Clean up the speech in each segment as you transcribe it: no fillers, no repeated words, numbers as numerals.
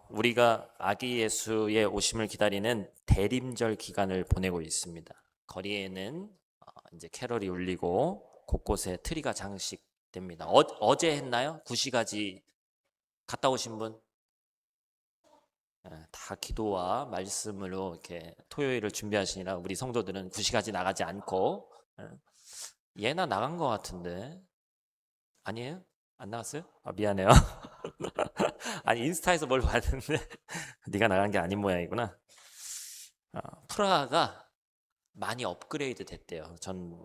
우리가 아기 예수의 오심을 기다리는 대림절 기간을 보내고 있습니다. 거리에는 이제 캐럴이 울리고 곳곳에 트리가 장식됩니다. 어제 했나요? 구시가지 갔다 오신 분? 다 기도와 말씀으로 이렇게 토요일을 준비하시니라 우리 성도들은 구시가지 나가지 않고 예나 나간 것 같은데 아니에요? 안 나갔어요? 미안해요. 아니 인스타에서 뭘 봤는데 네가 나간 게 아닌 모양이구나. 프라하가 많이 업그레이드 됐대요. 전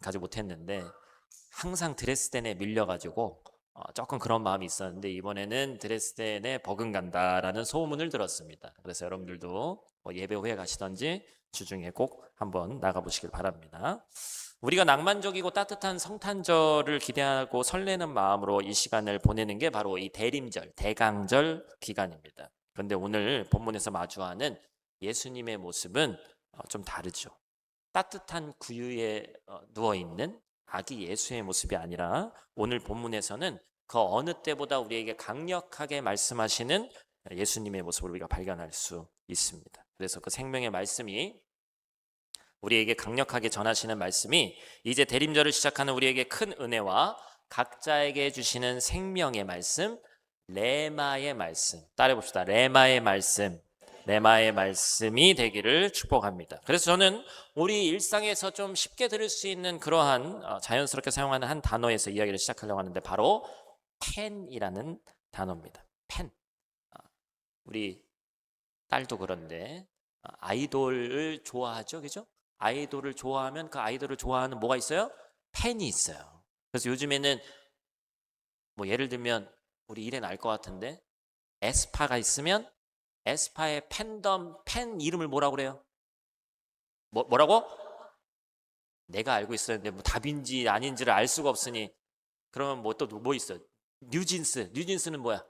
가지 못했는데 항상 드레스덴에 밀려가지고 조금 그런 마음이 있었는데 이번에는 드레스덴에 버금간다라는 소문을 들었습니다. 그래서 여러분들도 예배 후에 가시던지 주중에 꼭 한번 나가보시길 바랍니다. 우리가 낭만적이고 따뜻한 성탄절을 기대하고 설레는 마음으로 이 시간을 보내는 게 바로 이 대림절, 대강절 기간입니다. 그런데 오늘 본문에서 마주하는 예수님의 모습은 좀 다르죠. 따뜻한 구유에 누워있는 아기 예수의 모습이 아니라 오늘 본문에서는 그 어느 때보다 우리에게 강력하게 말씀하시는 예수님의 모습을 우리가 발견할 수 있습니다. 그래서 그 생명의 말씀이 우리에게 강력하게 전하시는 말씀이 이제 대림절을 시작하는 우리에게 큰 은혜와 각자에게 주시는 생명의 말씀, 레마의 말씀. 따라해봅시다. 레마의 말씀. 레마의 말씀이 되기를 축복합니다. 그래서 저는 우리 일상에서 좀 쉽게 들을 수 있는 그러한 자연스럽게 사용하는 한 단어에서 이야기를 시작하려고 하는데 바로 펜이라는 단어입니다. 펜. 우리 딸도 그런데 아이돌을 좋아하죠, 그죠? 아이돌을 좋아하면 그 아이돌을 좋아하는 뭐가 있어요? 팬이 있어요. 그래서 요즘에는 뭐 예를 들면 우리 일에는 알 것 같은데 에스파가 있으면 에스파의 팬덤 팬 이름을 뭐라고 그래요? 뭐라고? 내가 알고 있었는데 뭐 답인지 아닌지를 알 수가 없으니 그러면 뭐 또 뭐 있어? 뉴진스는 뭐야?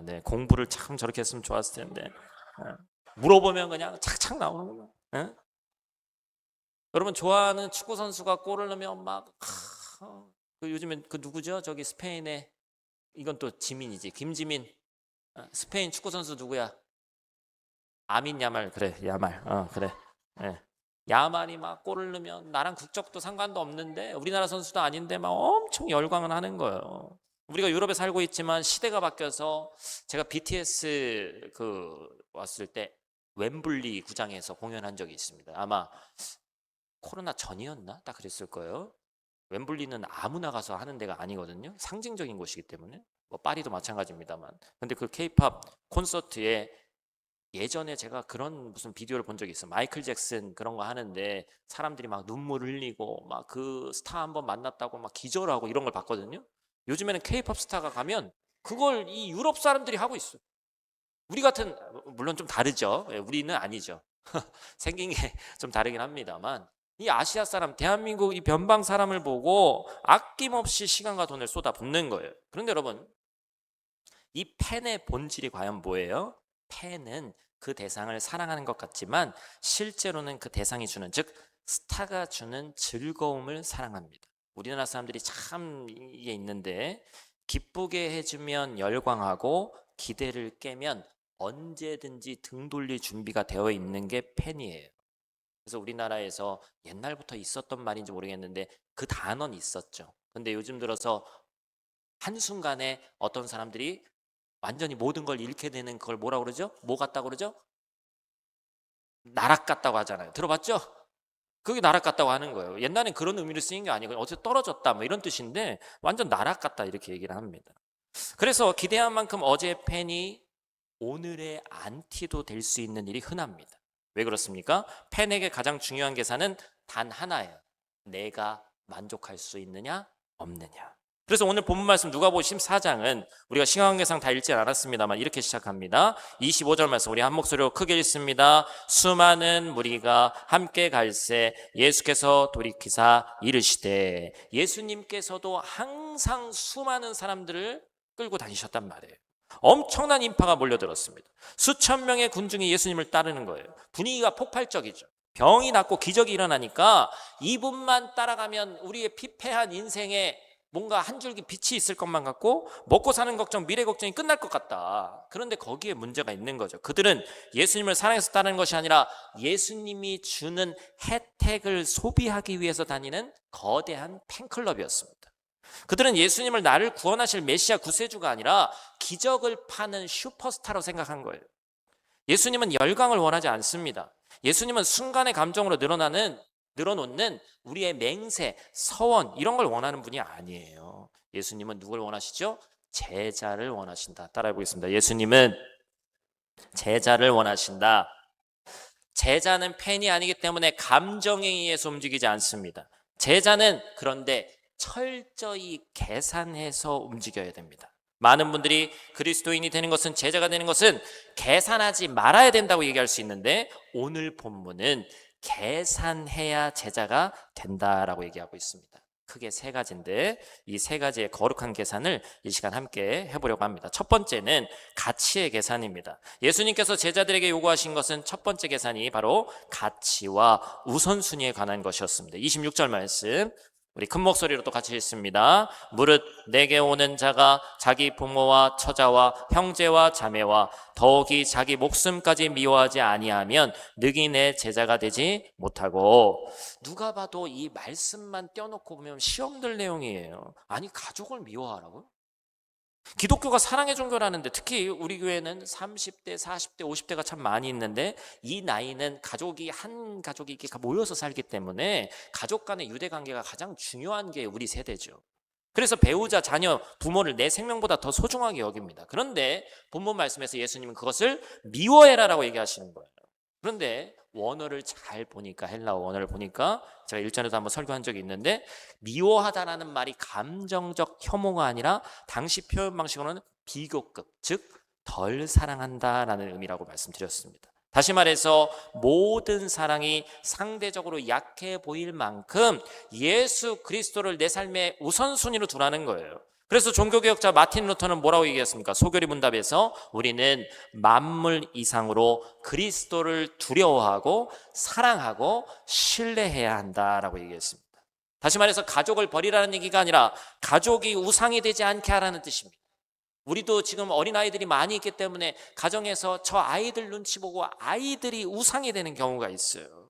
네, 공부를 참 저렇게 했으면 좋았을 텐데 물어보면 그냥 착착 나오는구나. 여러분 좋아하는 축구 선수가 골을 넣으면 막 요즘엔 그 누구죠? 저기 스페인의 이건 또 지민이지. 김지민. 스페인 축구 선수 누구야? 아민 야말. 그래. 야말. 그래. 예. 야말이 막 골을 넣으면 나랑 국적도 상관도 없는데 우리나라 선수도 아닌데 막 엄청 열광을 하는 거예요. 우리가 유럽에 살고 있지만 시대가 바뀌어서 제가 BTS 왔을 때 웸블리 구장에서 공연한 적이 있습니다. 아마 코로나 전이었나? 딱 그랬을 거예요. 웸블리는 아무나 가서 하는 데가 아니거든요. 상징적인 곳이기 때문에. 뭐 파리도 마찬가지입니다만. 근데 그 케이팝 콘서트에 예전에 제가 그런 무슨 비디오를 본 적이 있어요. 마이클 잭슨 그런 거 하는데 사람들이 막 눈물 흘리고 막 그 스타 한번 만났다고 막 기절하고 이런 걸 봤거든요. 요즘에는 케이팝 스타가 가면 그걸 이 유럽 사람들이 하고 있어요. 우리 같은 물론 좀 다르죠. 우리는 아니죠. 생긴 게 좀 다르긴 합니다만 이 아시아 사람, 대한민국 이 변방 사람을 보고 아낌없이 시간과 돈을 쏟아붓는 거예요. 그런데 여러분, 이 팬의 본질이 과연 뭐예요? 팬은 그 대상을 사랑하는 것 같지만 실제로는 그 대상이 주는, 즉 스타가 주는 즐거움을 사랑합니다. 우리나라 사람들이 참 이게 있는데 기쁘게 해주면 열광하고 기대를 깨면 언제든지 등 돌릴 준비가 되어 있는 게 팬이에요. 그래서 우리나라에서 옛날부터 있었던 말인지 모르겠는데 그 단어는 있었죠. 근데 요즘 들어서 한순간에 어떤 사람들이 완전히 모든 걸 잃게 되는 그걸 뭐라고 그러죠? 뭐 같다고 그러죠? 나락 같다고 하잖아요. 들어봤죠? 그게 나락 같다고 하는 거예요. 옛날엔 그런 의미로 쓰인 게 아니고 어디서 떨어졌다 뭐 이런 뜻인데 완전 나락 같다 이렇게 얘기를 합니다. 그래서 기대한 만큼 어제 팬이 오늘의 안티도 될 수 있는 일이 흔합니다. 왜 그렇습니까? 팬에게 가장 중요한 계산은 단 하나예요. 내가 만족할 수 있느냐 없느냐. 그래서 오늘 본문 말씀 누가복음 14장은 우리가 시간 관계상 다 읽지 않았습니다만 이렇게 시작합니다. 25절 말씀 우리 한 목소리로 크게 읽습니다. 수많은 무리가 함께 갈새 예수께서 돌이키사 이르시되, 예수님께서도 항상 수많은 사람들을 끌고 다니셨단 말이에요. 엄청난 인파가 몰려들었습니다. 수천 명의 군중이 예수님을 따르는 거예요. 분위기가 폭발적이죠. 병이 낫고 기적이 일어나니까 이분만 따라가면 우리의 피폐한 인생에 뭔가 한 줄기 빛이 있을 것만 같고 먹고 사는 걱정, 미래 걱정이 끝날 것 같다. 그런데 거기에 문제가 있는 거죠. 그들은 예수님을 사랑해서 따르는 것이 아니라 예수님이 주는 혜택을 소비하기 위해서 다니는 거대한 팬클럽이었습니다. 그들은 예수님을 나를 구원하실 메시아 구세주가 아니라 기적을 파는 슈퍼스타로 생각한 거예요. 예수님은 열광을 원하지 않습니다. 예수님은 순간의 감정으로 늘어놓는 우리의 맹세, 서원 이런 걸 원하는 분이 아니에요. 예수님은 누굴 원하시죠? 제자를 원하신다. 따라해 보겠습니다. 예수님은 제자를 원하신다. 제자는 팬이 아니기 때문에 감정에 의해서 움직이지 않습니다. 제자는 그런데 철저히 계산해서 움직여야 됩니다. 많은 분들이 그리스도인이 되는 것은, 제자가 되는 것은 계산하지 말아야 된다고 얘기할 수 있는데, 오늘 본문은 계산해야 제자가 된다라고 얘기하고 있습니다. 크게 세 가지인데 이 세 가지의 거룩한 계산을 이 시간 함께 해보려고 합니다. 첫 번째는 가치의 계산입니다. 예수님께서 제자들에게 요구하신 것은 첫 번째 계산이 바로 가치와 우선순위에 관한 것이었습니다. 26절 말씀 우리 큰 목소리로 또 같이 읽습니다. 무릇 내게 오는 자가 자기 부모와 처자와 형제와 자매와 더욱이 자기 목숨까지 미워하지 아니하면 능히 내 제자가 되지 못하고. 누가 봐도 이 말씀만 떼어놓고 보면 시험들 내용이에요. 아니 가족을 미워하라고요? 기독교가 사랑의 종교라는데, 특히 우리 교회는 30대, 40대, 50대가 참 많이 있는데, 이 나이는 한 가족이 이렇게 모여서 살기 때문에 가족 간의 유대 관계가 가장 중요한 게 우리 세대죠. 그래서 배우자, 자녀, 부모를 내 생명보다 더 소중하게 여깁니다. 그런데 본문 말씀에서 예수님은 그것을 미워해라라고 얘기하시는 거예요. 그런데 원어를 잘 보니까, 헬라어 원어를 보니까, 제가 일전에도 한번 설교한 적이 있는데, 미워하다라는 말이 감정적 혐오가 아니라 당시 표현 방식으로는 비교급, 즉 덜 사랑한다라는 의미라고 말씀드렸습니다. 다시 말해서 모든 사랑이 상대적으로 약해 보일 만큼 예수 그리스도를 내 삶의 우선순위로 두라는 거예요. 그래서 종교개혁자 마틴 루터는 뭐라고 얘기했습니까? 소교리 문답에서 우리는 만물 이상으로 그리스도를 두려워하고 사랑하고 신뢰해야 한다라고 얘기했습니다. 다시 말해서 가족을 버리라는 얘기가 아니라 가족이 우상이 되지 않게 하라는 뜻입니다. 우리도 지금 어린아이들이 많이 있기 때문에 가정에서 저 아이들 눈치 보고 아이들이 우상이 되는 경우가 있어요.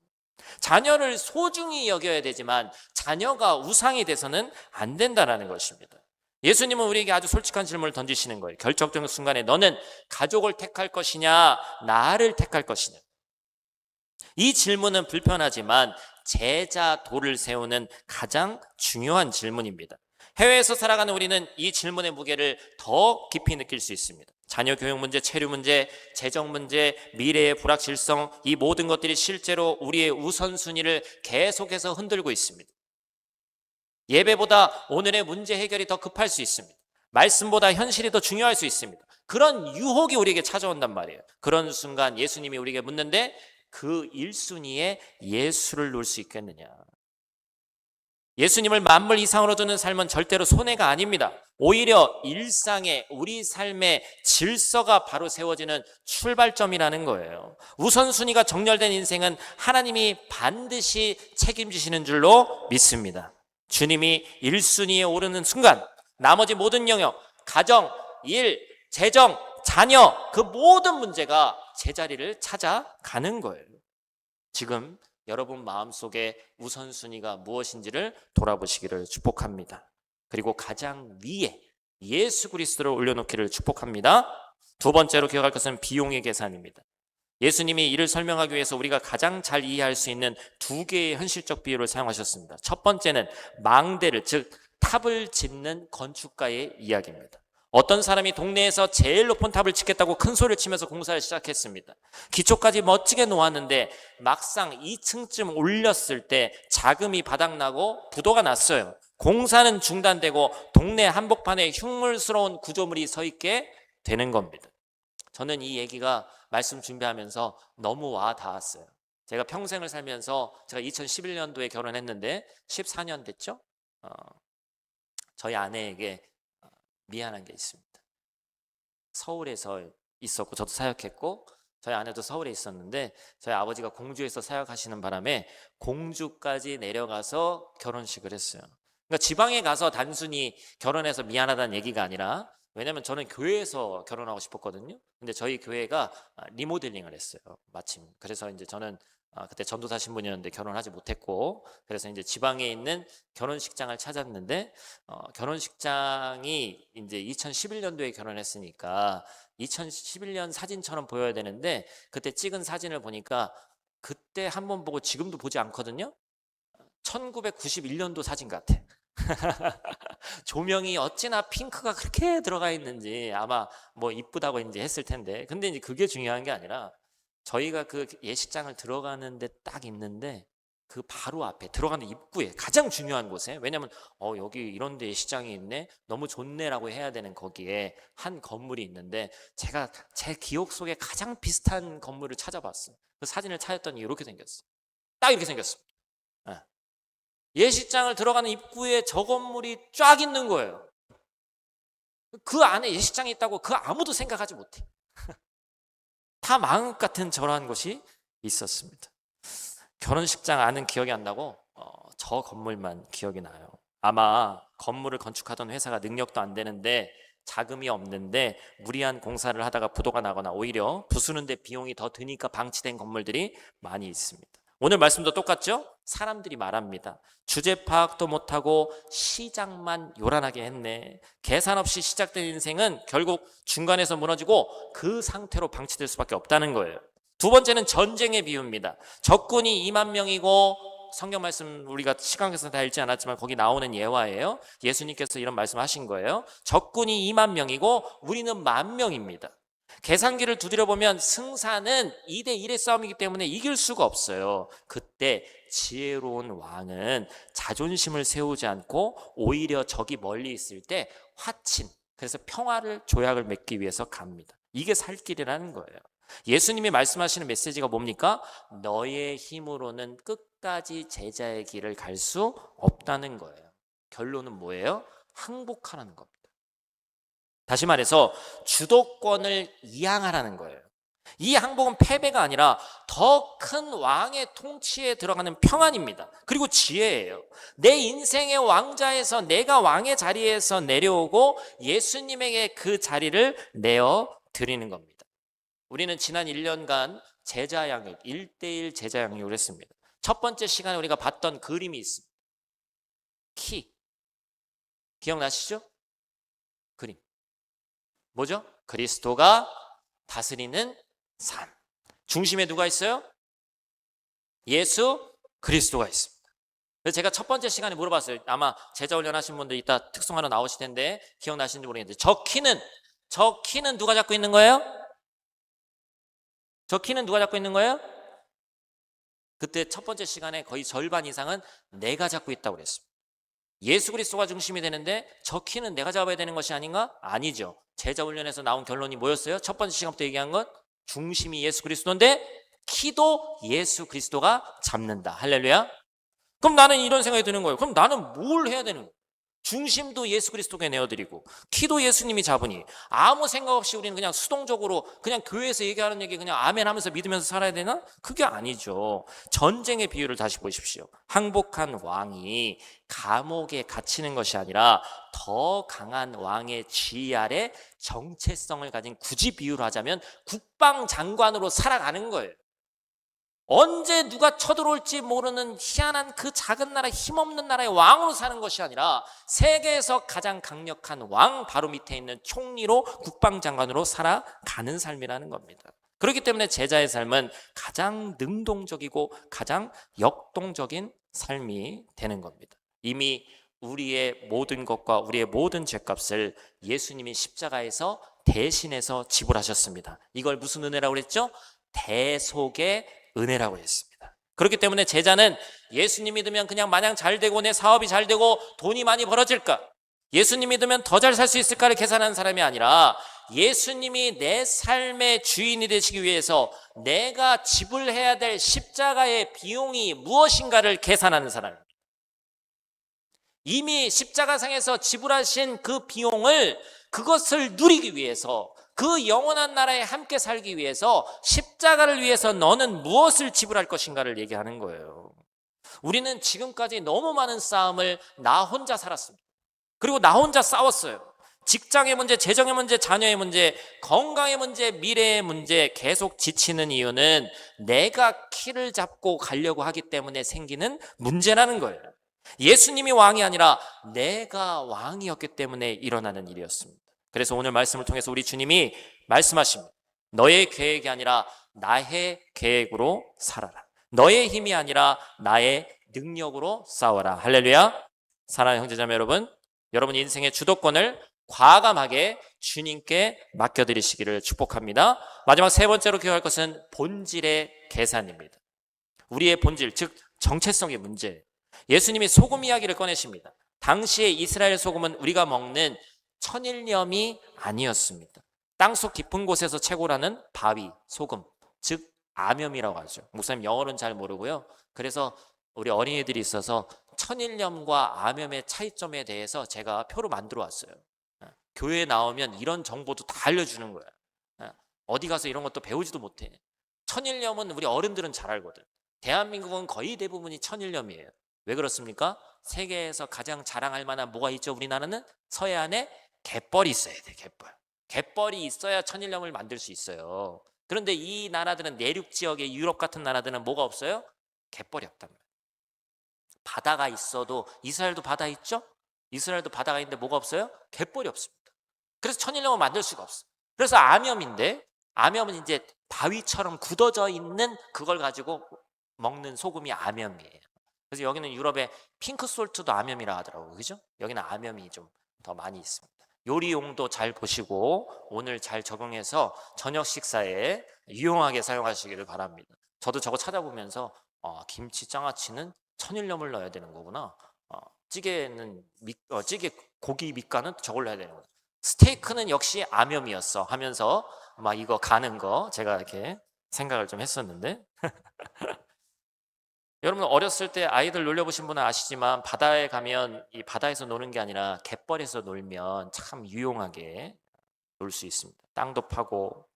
자녀를 소중히 여겨야 되지만 자녀가 우상이 돼서는 안 된다는 것입니다. 예수님은 우리에게 아주 솔직한 질문을 던지시는 거예요. 결정적인 순간에 너는 가족을 택할 것이냐, 나를 택할 것이냐. 이 질문은 불편하지만 제자 도를 세우는 가장 중요한 질문입니다. 해외에서 살아가는 우리는 이 질문의 무게를 더 깊이 느낄 수 있습니다. 자녀 교육 문제, 체류 문제, 재정 문제, 미래의 불확실성, 이 모든 것들이 실제로 우리의 우선순위를 계속해서 흔들고 있습니다. 예배보다 오늘의 문제 해결이 더 급할 수 있습니다. 말씀보다 현실이 더 중요할 수 있습니다. 그런 유혹이 우리에게 찾아온단 말이에요. 그런 순간 예수님이 우리에게 묻는데, 그 1순위에 예수를 놓을 수 있겠느냐. 예수님을 만물 이상으로 두는 삶은 절대로 손해가 아닙니다. 오히려 일상의 우리 삶의 질서가 바로 세워지는 출발점이라는 거예요. 우선순위가 정렬된 인생은 하나님이 반드시 책임지시는 줄로 믿습니다. 주님이 1순위에 오르는 순간 나머지 모든 영역, 가정, 일, 재정, 자녀, 그 모든 문제가 제자리를 찾아가는 거예요. 지금 여러분 마음속에 우선순위가 무엇인지를 돌아보시기를 축복합니다. 그리고 가장 위에 예수 그리스도를 올려놓기를 축복합니다. 두 번째로 기억할 것은 비용의 계산입니다. 예수님이 이를 설명하기 위해서 우리가 가장 잘 이해할 수 있는 두 개의 현실적 비유를 사용하셨습니다. 첫 번째는 망대를, 즉 탑을 짓는 건축가의 이야기입니다. 어떤 사람이 동네에서 제일 높은 탑을 짓겠다고 큰 소리를 치면서 공사를 시작했습니다. 기초까지 멋지게 놓았는데 막상 2층쯤 올렸을 때 자금이 바닥나고 부도가 났어요. 공사는 중단되고 동네 한복판에 흉물스러운 구조물이 서 있게 되는 겁니다. 저는 이 얘기가 말씀 준비하면서 너무 와 닿았어요. 제가 평생을 살면서, 제가 2011년도에 결혼했는데 14년 됐죠? 저희 아내에게 미안한 게 있습니다. 서울에서 있었고 저도 사역했고 저희 아내도 서울에 있었는데, 저희 아버지가 공주에서 사역하시는 바람에 공주까지 내려가서 결혼식을 했어요. 그러니까 지방에 가서 단순히 결혼해서 미안하다는 얘기가 아니라, 왜냐면 저는 교회에서 결혼하고 싶었거든요. 근데 저희 교회가 리모델링을 했어요, 마침. 그래서 이제 저는 그때 전도사 신분이었는데 결혼하지 못했고, 그래서 이제 지방에 있는 결혼식장을 찾았는데, 결혼식장이 이제 2011년도에 결혼했으니까 2011년 사진처럼 보여야 되는데, 그때 찍은 사진을 보니까 그때 한번 보고 지금도 보지 않거든요. 1991년도 사진 같아. 조명이 어찌나 핑크가 그렇게 들어가 있는지 아마 뭐 이쁘다고 이제 했을 텐데, 근데 이제 그게 중요한 게 아니라, 저희가 그 예식장을 들어가는데 딱 있는데, 그 바로 앞에 들어가는 입구에 가장 중요한 곳에, 왜냐면 여기 이런 데 예식장이 있네, 너무 좋네라고 해야 되는 거기에 한 건물이 있는데, 제가 제 기억 속에 가장 비슷한 건물을 찾아봤어요. 그 사진을 찾았더니 이렇게 생겼어. 딱 이렇게 생겼어. 예식장을 들어가는 입구에 저 건물이 쫙 있는 거예요. 그 안에 예식장이 있다고 그 아무도 생각하지 못해. 다 마음 같은 저러한 곳이 있었습니다. 결혼식장 안은 기억이 안 나고 저 건물만 기억이 나요. 아마 건물을 건축하던 회사가 능력도 안 되는데, 자금이 없는데 무리한 공사를 하다가 부도가 나거나 오히려 부수는데 비용이 더 드니까 방치된 건물들이 많이 있습니다. 오늘 말씀도 똑같죠? 사람들이 말합니다. 주제 파악도 못하고 시작만 요란하게 했네. 계산 없이 시작된 인생은 결국 중간에서 무너지고 그 상태로 방치될 수밖에 없다는 거예요. 두 번째는 전쟁의 비유입니다. 적군이 2만 명이고, 성경 말씀 우리가 시간 관계상 다 읽지 않았지만 거기 나오는 예화예요. 예수님께서 이런 말씀하신 거예요. 적군이 2만 명이고 우리는 10,000명입니다. 계산기를 두드려 보면 승산은 2대1의 싸움이기 때문에 이길 수가 없어요. 그때 지혜로운 왕은 자존심을 세우지 않고 오히려 적이 멀리 있을 때 화친, 그래서 평화를, 조약을 맺기 위해서 갑니다. 이게 살 길이라는 거예요. 예수님이 말씀하시는 메시지가 뭡니까? 너의 힘으로는 끝까지 제자의 길을 갈 수 없다는 거예요. 결론은 뭐예요? 항복하라는 겁니다. 다시 말해서 주도권을 이양하라는 거예요. 이 항복은 패배가 아니라 더 큰 왕의 통치에 들어가는 평안입니다. 그리고 지혜예요. 내 인생의 왕자에서 내가 왕의 자리에서 내려오고 예수님에게 그 자리를 내어 드리는 겁니다. 우리는 지난 1년간 제자 양육, 1대1 제자 양육을 했습니다. 첫 번째 시간에 우리가 봤던 그림이 있습니다. 키. 기억나시죠? 그림. 뭐죠? 그리스도가 다스리는 삶. 중심에 누가 있어요? 예수 그리스도가 있습니다. 그래서 제가 첫 번째 시간에 물어봤어요. 아마 제자 훈련하신 분들 이따 특송하러 나오실 텐데 기억나시는지 모르겠는데, 저 키는 누가 잡고 있는 거예요? 저 키는 누가 잡고 있는 거예요? 그때 첫 번째 시간에 거의 절반 이상은 내가 잡고 있다고 그랬습니다. 예수 그리스도가 중심이 되는데 저 키는 내가 잡아야 되는 것이 아닌가? 아니죠. 제자 훈련에서 나온 결론이 뭐였어요? 첫 번째 시간부터 얘기한 것, 중심이 예수 그리스도인데 키도 예수 그리스도가 잡는다. 할렐루야. 그럼 나는 이런 생각이 드는 거예요. 그럼 나는 뭘 해야 되는 거예요? 중심도 예수 그리스도께 내어드리고 키도 예수님이 잡으니 아무 생각 없이 우리는 그냥 수동적으로 그냥 교회에서 얘기하는 얘기 그냥 아멘 하면서 믿으면서 살아야 되나? 그게 아니죠. 전쟁의 비유를 다시 보십시오. 항복한 왕이 감옥에 갇히는 것이 아니라 더 강한 왕의 지휘 아래 정체성을 가진, 굳이 비유를 하자면 국방장관으로 살아가는 거예요. 언제 누가 쳐들어올지 모르는 희한한 그 작은 나라, 힘없는 나라의 왕으로 사는 것이 아니라 세계에서 가장 강력한 왕 바로 밑에 있는 총리로, 국방장관으로 살아가는 삶이라는 겁니다. 그렇기 때문에 제자의 삶은 가장 능동적이고 가장 역동적인 삶이 되는 겁니다. 이미 우리의 모든 것과 우리의 모든 죄값을 예수님이 십자가에서 대신해서 지불하셨습니다. 이걸 무슨 은혜라고 그랬죠? 대속의 은혜라고 했습니다. 그렇기 때문에 제자는 예수님 믿으면 그냥 마냥 잘 되고 내 사업이 잘 되고 돈이 많이 벌어질까, 예수님 믿으면 더 잘 살 수 있을까를 계산하는 사람이 아니라 예수님이 내 삶의 주인이 되시기 위해서 내가 지불해야 될 십자가의 비용이 무엇인가를 계산하는 사람입니다. 이미 십자가상에서 지불하신 그 비용을, 그것을 누리기 위해서, 그 영원한 나라에 함께 살기 위해서 십자가를 위해서 너는 무엇을 지불할 것인가를 얘기하는 거예요. 우리는 지금까지 너무 많은 싸움을 나 혼자 살았습니다. 그리고 나 혼자 싸웠어요. 직장의 문제, 재정의 문제, 자녀의 문제, 건강의 문제, 미래의 문제 계속 지치는 이유는 내가 키를 잡고 가려고 하기 때문에 생기는 문제라는 거예요. 예수님이 왕이 아니라 내가 왕이었기 때문에 일어나는 일이었습니다. 그래서 오늘 말씀을 통해서 우리 주님이 말씀하십니다. 너의 계획이 아니라 나의 계획으로 살아라. 너의 힘이 아니라 나의 능력으로 싸워라. 할렐루야. 사랑하는 형제자매 여러분, 여러분 인생의 주도권을 과감하게 주님께 맡겨드리시기를 축복합니다. 마지막 세 번째로 기억할 것은 본질의 계산입니다. 우리의 본질, 즉 정체성의 문제. 예수님이 소금 이야기를 꺼내십니다. 당시의 이스라엘 소금은 우리가 먹는 천일염이 아니었습니다. 땅속 깊은 곳에서 채굴하는 바위, 소금, 즉 암염이라고 하죠. 목사님 영어는 잘 모르고요. 그래서 우리 어린이들이 있어서 천일염과 암염의 차이점에 대해서 제가 표로 만들어 왔어요. 교회에 나오면 이런 정보도 다 알려주는 거야. 어디 가서 이런 것도 배우지도 못해. 천일염은 우리 어른들은 잘 알거든. 대한민국은 거의 대부분이 천일염이에요. 왜 그렇습니까? 세계에서 가장 자랑할 만한 뭐가 있죠? 우리나라는 서해안에 갯벌이 있어야 돼. 갯벌이 있어야 천일염을 만들 수 있어요. 그런데 이 나라들은 내륙 지역의 유럽 같은 나라들은 뭐가 없어요? 갯벌이 없단 말이에요. 바다가 있어도 이스라엘도 바다 있죠? 이스라엘도 바다가 있는데 뭐가 없어요? 갯벌이 없습니다. 그래서 천일염을 만들 수가 없어요. 그래서 암염인데, 암염은 이제 바위처럼 굳어져 있는 그걸 가지고 먹는 소금이 암염이에요. 그래서 여기는 유럽의 핑크솔트도 암염이라 하더라고요. 그죠? 여기는 암염이 좀 더 많이 있습니다. 요리용도 잘 보시고 오늘 잘 적용해서 저녁 식사에 유용하게 사용하시기를 바랍니다. 저도 저거 찾아보면서 김치 장아찌는 천일염을 넣어야 되는 거구나. 찌개는 찌개 고기 밑간은 저걸 넣어야 되는 거구나. 스테이크는 역시 암염이었어 하면서 막 이거 가는 거 제가 이렇게 생각을 좀 했었는데 여러분 어렸을 때 아이들 놀려보신 분은 아시지만 바다에 가면 이 바다에서 노는 게 아니라 갯벌에서 놀면 참 유용하게 놀 수 있습니다. 땅도 파고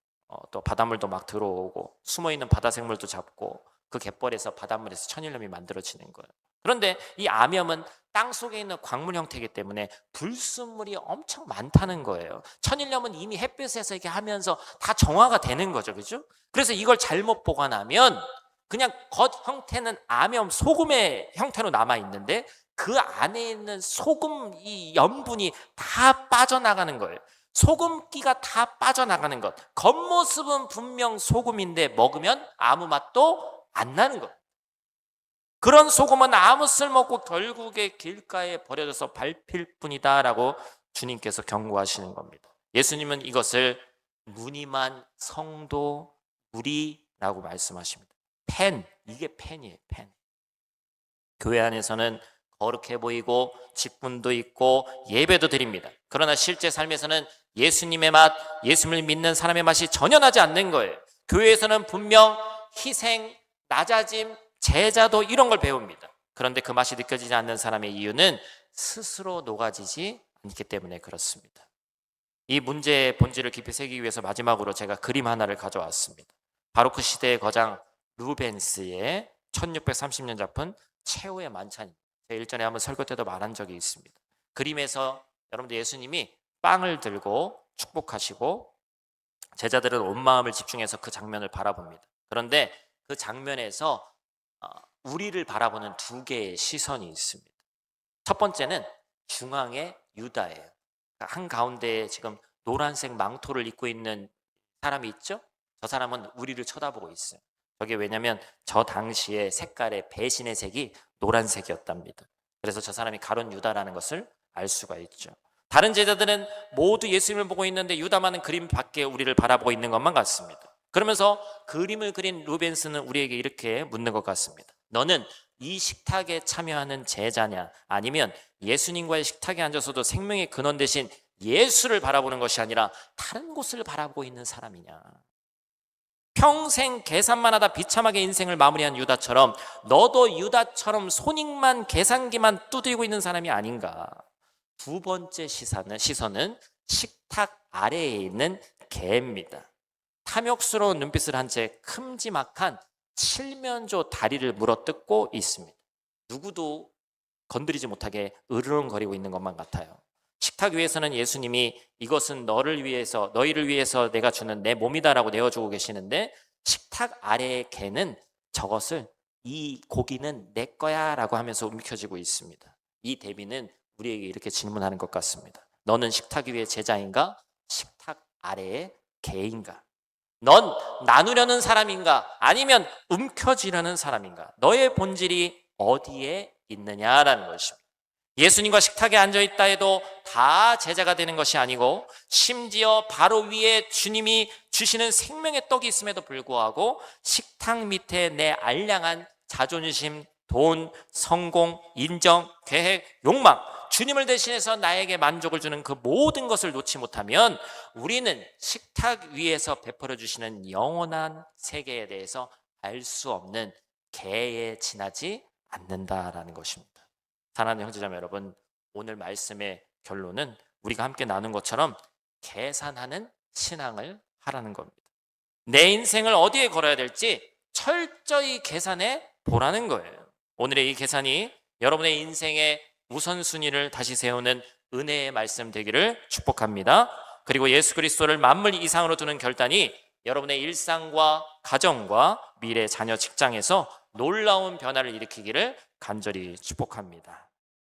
또 바닷물도 막 들어오고 숨어있는 바다 생물도 잡고 그 갯벌에서 바닷물에서 천일염이 만들어지는 거예요. 그런데 이 암염은 땅속에 있는 광물 형태이기 때문에 불순물이 엄청 많다는 거예요. 천일염은 이미 햇빛에서 이렇게 하면서 다 정화가 되는 거죠. 그죠? 그래서 이걸 잘못 보관하면 그냥 겉 형태는 암염 소금의 형태로 남아 있는데 그 안에 있는 소금 이 염분이 다 빠져나가는 거예요. 소금기가 다 빠져나가는 것. 겉모습은 분명 소금인데 먹으면 아무 맛도 안 나는 것. 그런 소금은 아무 쓸모없고 결국에 길가에 버려져서 밟힐 뿐이다 라고 주님께서 경고하시는 겁니다. 예수님은 이것을 무늬만 성도 무리라고 말씀하십니다. 이게 펜이에요. 펜. 교회 안에서는 거룩해 보이고 직분도 있고 예배도 드립니다. 그러나 실제 삶에서는 예수님의 맛, 예수님을 믿는 사람의 맛이 전혀 나지 않는 거예요. 교회에서는 분명 희생, 낮아짐, 제자도 이런 걸 배웁니다. 그런데 그 맛이 느껴지지 않는 사람의 이유는 스스로 녹아지지 않기 때문에 그렇습니다. 이 문제의 본질을 깊이 새기기 위해서 마지막으로 제가 그림 하나를 가져왔습니다. 바로크 시대의 거장 루벤스의 1630년 작품 최후의 만찬입니다. 제가 일전에 한번 설교 때도 말한 적이 있습니다. 그림에서 여러분들 예수님이 빵을 들고 축복하시고 제자들은 온 마음을 집중해서 그 장면을 바라봅니다. 그런데 그 장면에서 우리를 바라보는 두 개의 시선이 있습니다. 첫 번째는 중앙에 유다예요. 한가운데에 지금 노란색 망토를 입고 있는 사람이 있죠? 저 사람은 우리를 쳐다보고 있어요. 저게 왜냐면 저 당시에 색깔의 배신의 색이 노란색이었답니다. 그래서 저 사람이 가룟 유다라는 것을 알 수가 있죠. 다른 제자들은 모두 예수님을 보고 있는데 유다만은 그림 밖에 우리를 바라보고 있는 것만 같습니다. 그러면서 그림을 그린 루벤스는 우리에게 이렇게 묻는 것 같습니다. 너는 이 식탁에 참여하는 제자냐 아니면 예수님과의 식탁에 앉아서도 생명의 근원 대신 예수를 바라보는 것이 아니라 다른 곳을 바라보고 있는 사람이냐. 평생 계산만 하다 비참하게 인생을 마무리한 유다처럼 너도 유다처럼 손익만 계산기만 두드리고 있는 사람이 아닌가. 두 번째 시선은 식탁 아래에 있는 개입니다. 탐욕스러운 눈빛을 한 채 큼지막한 칠면조 다리를 물어뜯고 있습니다. 누구도 건드리지 못하게 으르렁거리고 있는 것만 같아요. 식탁 위에서는 예수님이 이것은 너희를 위해서 내가 주는 내 몸이다라고 내어주고 계시는데, 식탁 아래의 개는 저것을 이 고기는 내 거야 라고 하면서 움켜쥐고 있습니다. 이 대비는 우리에게 이렇게 질문하는 것 같습니다. 너는 식탁 위의 제자인가? 식탁 아래의 개인가? 넌 나누려는 사람인가? 아니면 움켜쥐려는 사람인가? 너의 본질이 어디에 있느냐라는 것입니다. 예수님과 식탁에 앉아있다 해도 다 제자가 되는 것이 아니고, 심지어 바로 위에 주님이 주시는 생명의 떡이 있음에도 불구하고 식탁 밑에 내 알량한 자존심, 돈, 성공, 인정, 계획, 욕망, 주님을 대신해서 나에게 만족을 주는 그 모든 것을 놓지 못하면 우리는 식탁 위에서 베풀어 주시는 영원한 세계에 대해서 알 수 없는 개에 지나지 않는다라는 것입니다. 사랑하는 형제자매 여러분, 오늘 말씀의 결론은 우리가 함께 나눈 것처럼 계산하는 신앙을 하라는 겁니다. 내 인생을 어디에 걸어야 될지 철저히 계산해 보라는 거예요. 오늘의 이 계산이 여러분의 인생의 우선순위를 다시 세우는 은혜의 말씀 되기를 축복합니다. 그리고 예수 그리스도를 만물 이상으로 두는 결단이 여러분의 일상과 가정과 미래 자녀 직장에서 놀라운 변화를 일으키기를 간절히 축복합니다.